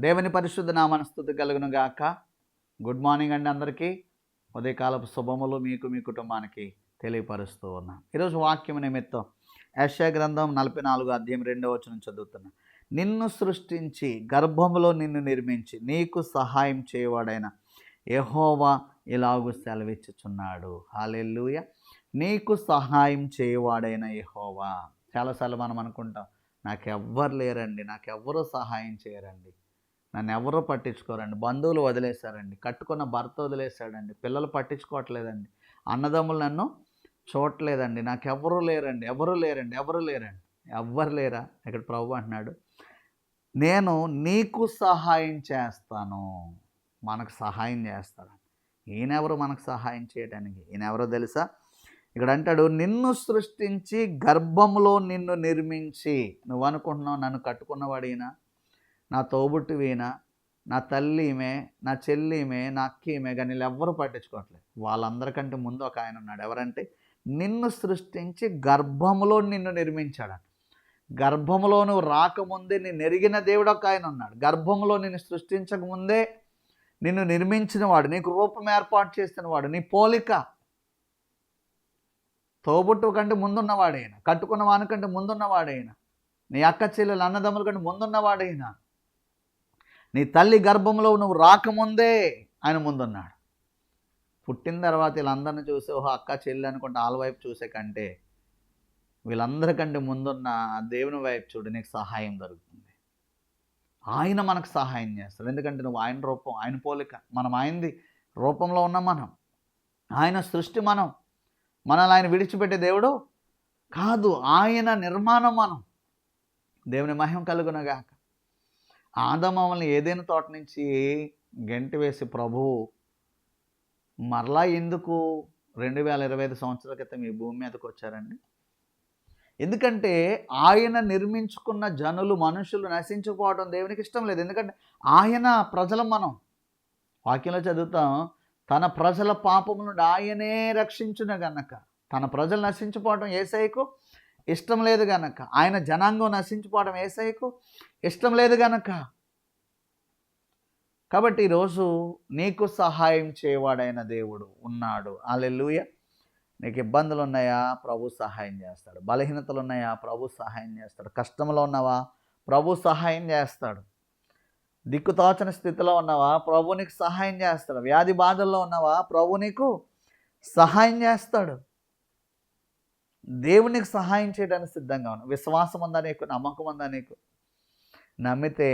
దేవుని పరిశుద్ధ నామమున స్తుతి కలుగును గాక. గుడ్ మార్నింగ్ అండి అందరికీ. ఉదయకాలపు శుభములు మీకు మీ కుటుంబానికి తెలియపరుస్తూ ఉన్నాను. ఈరోజు వాక్యం నిమిత్తం యెషయా గ్రంథం 44 అధ్యాయం 2వ వచనం చదువుతున్నా. నిన్ను సృష్టించి గర్భములో నిన్ను నిర్మించి నీకు సహాయం చేయవాడైన యెహోవా ఇలాగు సెలవిచ్చుచున్నాడు. హల్లెలూయా. నీకు సహాయం చేయవాడైన యెహోవా. చాలాసార్లు మనం అనుకుంటాం, నాకెవ్వరు లేరండి, నాకెవ్వరూ సహాయం చేయరండి, నన్ను ఎవరూ పట్టించుకోరండి, బంధువులు వదిలేశారండి, కట్టుకున్న భర్త వదిలేశాడండి, పిల్లలు పట్టించుకోవట్లేదండి, అన్నదమ్ములు నన్ను చూడట్లేదండి, నాకెవ్వరూ లేరండి, ఎవరు లేరండి, ఎవరు లేరండి. ఎవ్వరు లేరా? ఇక్కడ ప్రభు అంటున్నాడు, నేను నీకు సహాయం చేస్తాను. మనకు సహాయం చేస్తాడు. ఈయనెవరు మనకు సహాయం చేయడానికి? ఈయనెవరో తెలుసా? ఇక్కడ అంటాడు, నిన్ను సృష్టించి గర్భంలో నిన్ను నిర్మించి. నువ్వు అనుకుంటున్నావు నన్ను కట్టుకున్నవాడు ఈయన, నా తోబుట్టువీనా, నా తల్లి ఈమె, నా చెల్లి ఈమె, నా అక్క ఈమె, కానీ వీళ్ళు ఎవ్వరూ పట్టించుకోవట్లేదు. వాళ్ళందరికంటే ముందు ఒక ఆయన ఉన్నాడు. ఎవరంటే నిన్ను సృష్టించి గర్భంలో నిన్ను నిర్మించాడు. గర్భంలో నువ్వు రాకముందే నిన్ను ఎరిగిన దేవుడు ఒక ఆయన ఉన్నాడు. గర్భంలో నిన్ను సృష్టించకముందే నిన్ను నిర్మించిన వాడు, నీకు రూపం ఏర్పాటు చేసిన వాడు, నీ పోలిక. తోబుట్టు కంటే ముందున్నవాడైనా, కట్టుకున్న వానికంటే ముందున్నవాడైనా, నీ అక్క చెల్లెలు అన్నదమ్ముల కంటే ముందున్నవాడైనా, నీ తల్లి గర్భంలో నువ్వు రాకముందే ఆయన ముందున్నాడు. పుట్టిన తర్వాత వీళ్ళందరినీ చూసి ఓహో అక్క చెల్లి అనుకుంటే వాళ్ళ వైపు చూసే కంటే వీళ్ళందరికంటే ముందున్న దేవుని వైపు చూడు, నీకు సహాయం దొరుకుతుంది. ఆయన మనకు సహాయం చేస్తాడు. ఎందుకంటే నువ్వు ఆయన రూపం, ఆయన పోలిక. మనం ఆయనది రూపంలో ఉన్న మనం, ఆయన సృష్టి మనం. మనల్ని ఆయన విడిచిపెట్టే దేవుడు కాదు, ఆయన నిర్మాణం మనం. దేవుని మహిమ కలుగునగాక. ఆదాముని ఏదైనా తోట నుంచి గెంటి వేసి ప్రభువు మరలా ఎందుకు 2025 సంవత్సరాల క్రితం ఈ భూమి మీదకి వచ్చారండి? ఎందుకంటే ఆయన నిర్మించుకున్న జనులు, మనుషులు నశించుకోవడం దేవునికి ఇష్టం లేదు. ఎందుకంటే ఆయన ప్రజలు మనం. వాక్యంలో చదువుతాం, తన ప్రజల పాపము నుండి ఆయనే రక్షించున గనక. తన ప్రజలు నశించిపోవడం యేసయ్యకు ఇష్టం లేదు గనక, ఆయన జనాంగం నశించిపోవడం యేసయ్యకు ఇష్టం లేదు గనక. కాబట్టి ఈరోజు నీకు సహాయం చేయవాడైన దేవుడు ఉన్నాడు. హల్లెలూయా. నీకు ఇబ్బందులు ఉన్నాయా? ప్రభు సహాయం చేస్తాడు. బలహీనతలు ఉన్నాయా? ప్రభు సహాయం చేస్తాడు. కష్టంలో ఉన్నావా? ప్రభు సహాయం చేస్తాడు. దిక్కుతోచని స్థితిలో ఉన్నావా? ప్రభు నీకు సహాయం చేస్తాడు. వ్యాధి బాధల్లో ఉన్నావా? ప్రభు నీకు సహాయం చేస్తాడు. దేవునికి సహాయం చేయడానికి సిద్ధంగా ఉన్నావు. విశ్వాసం ఉందా నీకు? నమ్మకం ఉందా నీకు? నమ్మితే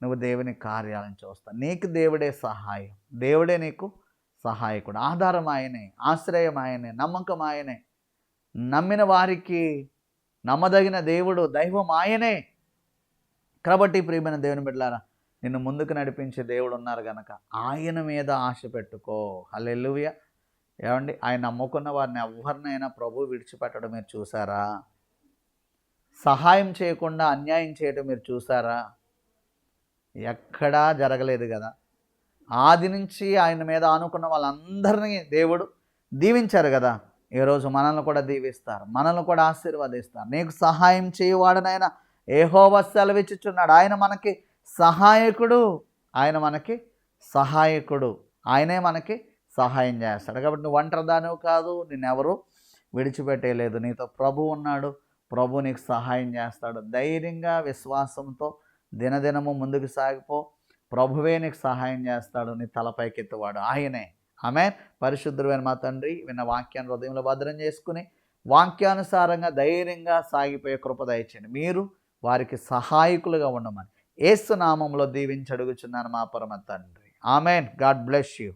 నువ్వు దేవుని కార్యాలను చూస్తావు. నీకు దేవుడే సహాయం, దేవుడే నీకు సహాయకుడు. ఆధారం ఆయనే, ఆశ్రయం ఆయనే, నమ్మకం ఆయనే. నమ్మిన వారికి నమ్మదగిన దేవుడు, దైవం ఆయనే. కాబట్టి ప్రియమైన దేవుని బిడ్డలారా, నిన్ను ముందుకు నడిపించే దేవుడు ఉన్నారు కనుక ఆయన మీద ఆశ పెట్టుకో. హల్లెలూయా. ఏమండి, ఆయన నమ్ముకున్న వారిని ఎవరినైనా ప్రభు విడిచిపెట్టడం మీరు చూసారా? సహాయం చేయకుండా అన్యాయం చేయడం మీరు చూసారా? ఎక్కడా జరగలేదు కదా. ఆది నుంచి ఆయన మీద ఆనుకున్న వాళ్ళందరినీ దేవుడు దీవించారు కదా. ఈరోజు మనల్ని కూడా దీవిస్తారు, మనల్ని కూడా ఆశీర్వదిస్తారు. నీకు సహాయం చేయవాడనైనా యెహోవా సెలవిచ్చుచున్నాడు. ఆయన మనకి సహాయకుడు, ఆయన మనకి సహాయకుడు, ఆయనే మనకి సహాయం చేస్తాడు. కాబట్టి నువ్వు ఒంటరిదానివి కాదు, నిన్నెవరు విడిచిపెట్టేయలేదు. నీతో ప్రభు ఉన్నాడు, ప్రభు నీకు సహాయం చేస్తాడు. ధైర్యంగా విశ్వాసంతో దినదినము ముందుకు సాగిపో. ప్రభువే నీకు సహాయం చేస్తాడు. నీ తలపైకెత్తువాడు ఆయనే. ఆమేన్. పరిశుద్ధుడైన మా తండ్రి, విన్న వాక్యాన్ని హృదయంలో భద్రం చేసుకుని వాక్యానుసారంగా ధైర్యంగా సాగిపోయే కృప దయచేయండి. మీరు వారికి సహాయకులుగా ఉండమని యేసు నామములో దీవించి అడుగుచున్నాను మా పరమ తండ్రి. ఆమేన్. God bless you.